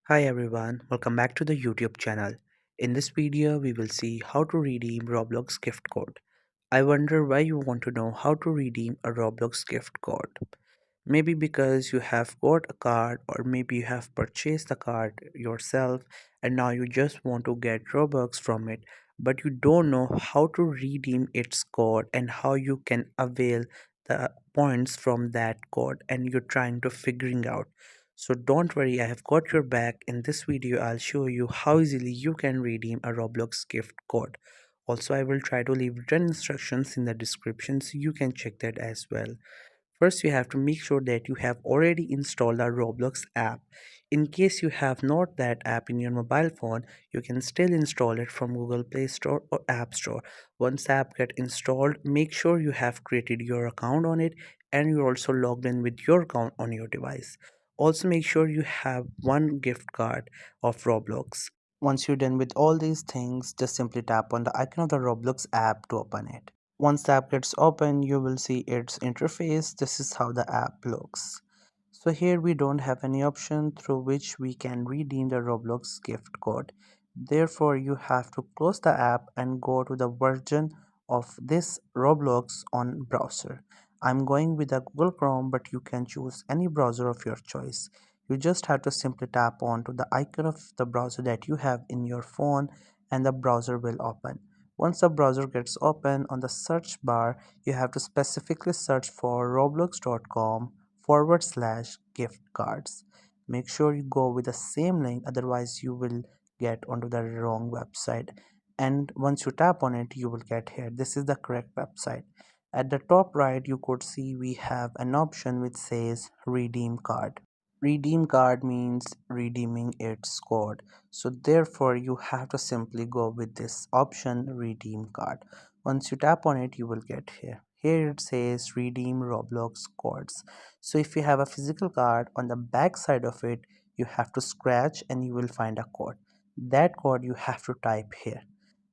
Hi everyone, welcome back to the YouTube channel. In this video, we will see how to redeem Roblox gift code. I wonder why you want to know how to redeem a Roblox gift code. Maybe because you have got a card, or maybe you have purchased the card yourself and now you just want to get Robux from it, but you don't know how to redeem its code and how you can avail the points from that code, and you're trying to figuring out. So don't worry, I have got your back. In this video, I'll show you how easily you can redeem a Roblox gift code. Also, I will try to leave written instructions in the description so you can check that as well. First, you have to make sure that you have already installed the Roblox app. In case you have not that app in your mobile phone, you can still install it from Google Play Store or App Store. Once the app get installed, make sure you have created your account on it and you're also logged in with your account on your device. Also, make sure you have one gift card of Roblox. Once you're done with all these things, just simply tap on the icon of the Roblox app to open it. Once the app gets open, you will see its interface. This is how the app looks. So here we don't have any option through which we can redeem the Roblox gift code. Therefore, you have to close the app and go to the version of this Roblox on browser. I'm going with a Google Chrome, but you can choose any browser of your choice. You just have to simply tap on to the icon of the browser that you have in your phone and the browser will open. Once the browser gets open, on the search bar, you have to specifically search for roblox.com/gift cards. Make sure you go with the same link, otherwise, you will get onto the wrong website. And once you tap on it, you will get here. This is the correct website. At the top right, you could see we have an option which says redeem card. Redeem card means redeeming its code, so therefore you have to simply go with this option, redeem card. Once you tap on it, you will get here it says redeem Roblox codes. So if you have a physical card, on the back side of it you have to scratch and you will find a code. That code you have to type here.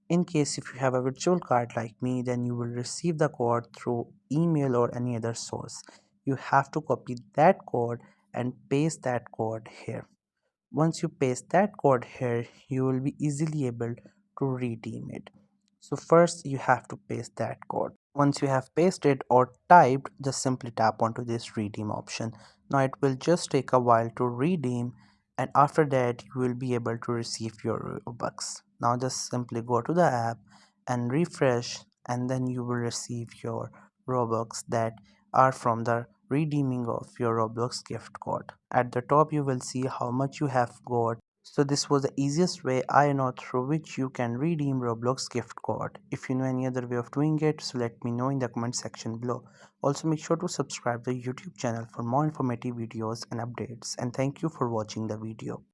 In case if you have a virtual card like me, then you will receive the code through email or any other source. You have to copy that code and paste that code here. Once you paste that code here, you will be easily able to redeem it. So first you have to paste that code. Once you have pasted or typed, just simply tap onto this redeem option. Now it will just take a while to redeem, and after that you will be able to receive your Robux. Now just simply go to the app and refresh, and then you will receive your Robux that are from the redeeming of your Roblox gift code. At the top you will see how much you have got. So this was the easiest way I know through which you can redeem Roblox gift code. If you know any other way of doing it, so let me know in the comment section below. Also make sure to subscribe the YouTube channel for more informative videos and updates, and thank you for watching the video.